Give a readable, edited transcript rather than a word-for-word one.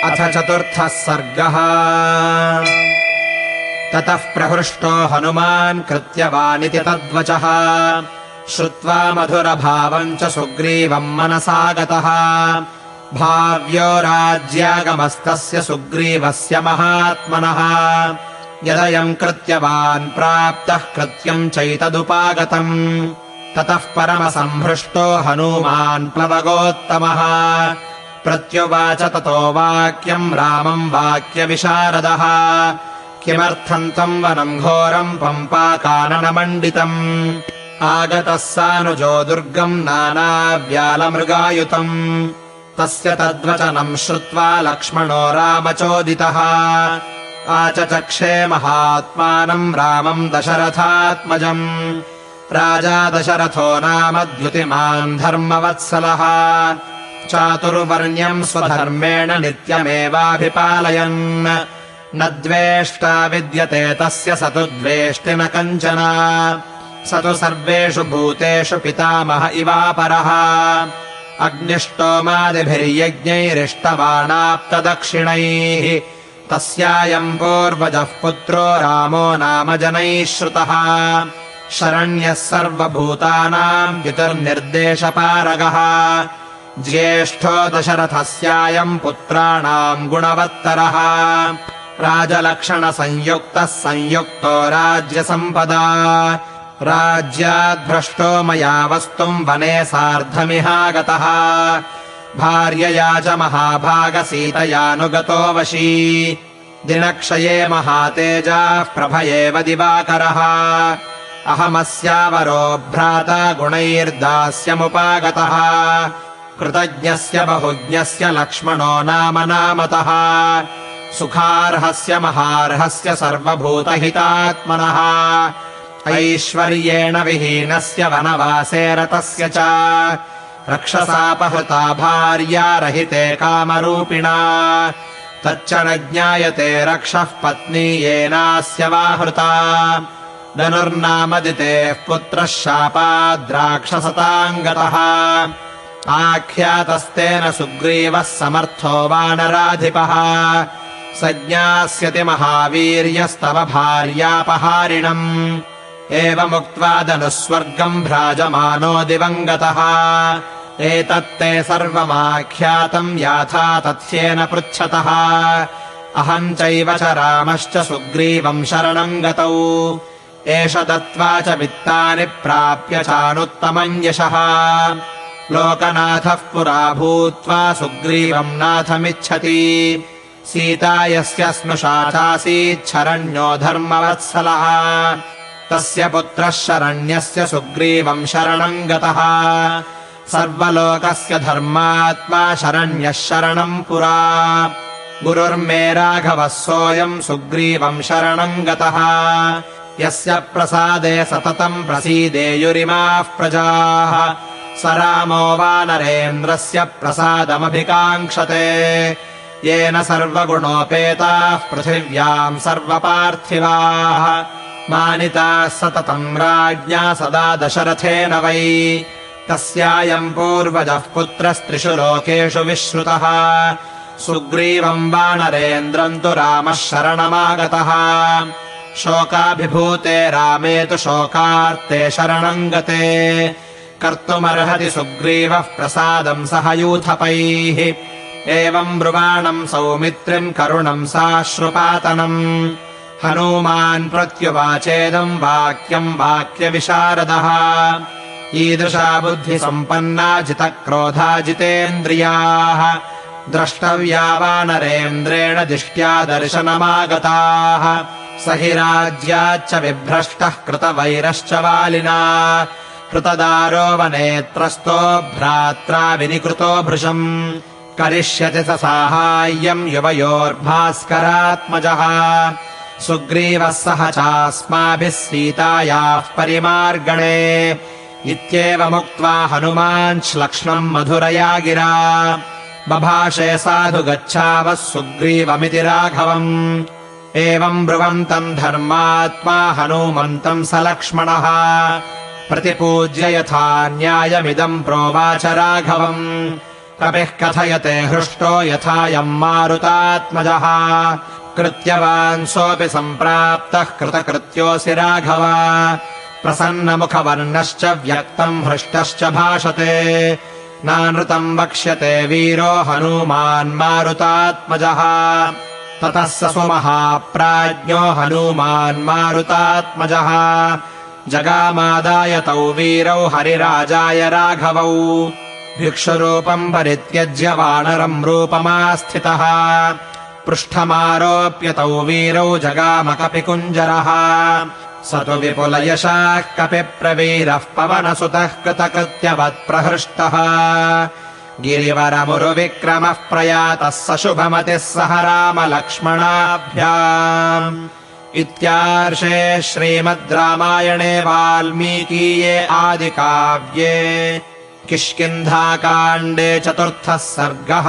अथ चतुर्थः सर्गः। ततः प्रहृष्टो हनुमान् कृत्यवानिति तद्वचः श्रुत्वा मधुरभावम् च सुग्रीवम् मनसा गतः। भाव्यो राज्यागमस्तस्य सुग्रीवस्य महात्मनः यदयम् कृत्यवान् प्राप्तः कृत्यम् चैतदुपागतम्। ततः परमसम्भृष्टो हनूमान् प्लवगोत्तमः प्रत्युवाच ततो वाक्यम् रामम् वाक्यविशारदः। किमर्थम् त्वम् वनम् घोरम् पम्पाकाननमण्डितम् आगतः सानुजो दुर्गम् नानाव्यालमृगायुतम्। तस्य तद्वचनम् श्रुत्वा लक्ष्मणो रामचोदितः आचचक्षे महात्मानम् रामम् दशरथात्मजम्। राजा दशरथो नाम द्युतिमान् धर्मवत्सलः चातुर्वर्ण्यम् स्वधर्मेण नित्यमेवाभिपालयन्। न द्वेष्टा विद्यते तस्य स तु द्वेष्टि न कञ्चन। स तु सर्वेषु भूतेषु पितामह इवापरः। अग्निष्टोमादिभिर्यज्ञैरिष्टवाणाप्तदक्षिणैः तस्यायम् पूर्वजः पुत्रो रामो नाम जनैः श्रुतः। शरण्यः सर्वभूतानाम् द्युतिर्निर्देशपारगः ज्येष्ठो दशरथस्यायम् पुत्राणाम् गुणवत्तरः। राजलक्षणसंयुक्तः संयुक्तो राज्यसम्पदा। राज्याद्भ्रष्टो मया वस्तुम् वने सार्धमिहागतः। भार्यया च महाभागसीतयानुगतो वशी। दिनक्षये महातेजाः प्रभयेव दिवाकरः। अहमस्यावरो भ्राता गुणैर्दास्यमुपागतः। कृतज्ञस्य बहुज्ञस्य लक्ष्मणो नाम नामतः। सुखार्हस्य महार्हस्य सर्वभूतहितात्मनः। ऐश्वर्येण विहीनस्य वनवासे रतस्य च। रक्षसापहृता भार्या रहिते कामरूपिणा। तच्च न ज्ञायते रक्षः पत्नी येनास्य वाहृता। धनुर्नामदितेः पुत्रः शापाद्राक्षसताम् गतः। आख्यातस्तेन सुग्रीवः समर्थो वानराधिपः। स ज्ञास्यति महावीर्यस्तव भार्यापहारिणम्। एवमुक्त्वा धनुस्वर्गम् भ्राजमानो दिवङ्गतः। एतत्ते सर्वमाख्यातम् याथा तथ्येन पृच्छतः। अहम् चैव च रामश्च सुग्रीवम् शरणम् गतौ। एष दत्त्वा च वित्तानि प्राप्य चानुत्तमम् यशः। लोकनाथः पुरा भूत्वा सुग्रीवम् नाथमिच्छति। सीता यस्य स्नुषा चासीच्छरण्यो धर्मवत्सलः। तस्य पुत्रः शरण्यस्य सुग्रीवम् शरणम् गतः। सर्वलोकस्य धर्मात्मा शरण्यः शरणम् पुरा। गुरुर्मे राघवः सोऽयम् सुग्रीवम् शरणम् गतः। यस्य प्रसादे सततम् प्रसीदेयुरिमाः प्रजाः। स रामो वानरेन्द्रस्य प्रसादमभिकाङ्क्षते। येन सर्वगुणोपेताः पृथिव्याम् सर्वपार्थिवाः। मानिताः सततम् राज्ञा सदा दशरथेन वै। तस्यायम् पूर्वजः पुत्रस्त्रिषु लोकेषु विश्रुतः। सुग्रीवम् वानरेन्द्रम् तु रामः शरणमागतः। शोकाभिभूते रामे तु शोकार्ते शरणम् गते। कर्तुमर्हति सुग्रीवः प्रसादम् सह यूथपैः। एवम् ब्रुवाणम् सौमित्रिम् करुणम् साश्रुपातनम्। हनूमान् प्रत्युवाचेदम् वाक्यम् वाक्यविशारदः। ईदृशा बुद्धिसम्पन्ना जितक्रोधा जितेन्द्रियाः। द्रष्टव्या वानरेन्द्रेण दिष्ट्या दर्शनमागताः। स हि राज्याच्च विभ्रष्टः कृतवैरश्च वालिना। कृतदारो वनेत्रस्तो भ्रात्रा विनिकृतो भृशम्। करिष्यति स साहाय्यम् युवयोर्भास्करात्मजः। सुग्रीवः सह चास्माभिः सीतायाः परिमार्गणे। इत्येवमुक्त्वा हनुमान्श्लक्ष्णम् मधुरया गिरा। बभाषे साधु गच्छावः सुग्रीवमिति राघवम्। एवम् ब्रुवन्तम् धर्मात्मा हनूमन्तम् स लक्ष्मणः। प्रतिपूज्य यथा न्यायमिदम् प्रोवाच राघवम्। कपिः कथयते हृष्टो यथायम् मारुतात्मजः कृत्यवान् सोऽपि सम्प्राप्तः कृतकृत्योऽसि राघव प्रसन्नमुखवर्णश्च व्यक्तम् हृष्टश्च भाषते नानृतम् वक्ष्यते वीरो हनूमान् मारुतात्मजः ततः स सुमहाप्राज्ञो हनूमान् मारुतात्मजः जगामादाय तौ वीरौ हरिराजाय राघवौ भिक्षुरूपम् परित्यज्य वानरम् रूपमास्थितः पृष्ठमारोप्य तौ वीरौ जगाम कपिकुञ्जरः स तु विपुलयशाः कपिप्रवीरः पवनसुतः कृतकृत्यवत्प्रहृष्टः गिरिवरमुरुविक्रमः प्रयातः स शुभमतिः सह रामलक्ष्मणाभ्याम् इत्यार्षे श्रीमद् रामायणे वाल्मीकीये आदिकाव्ये किष्किन्धाकाण्डे 4थः सर्गः।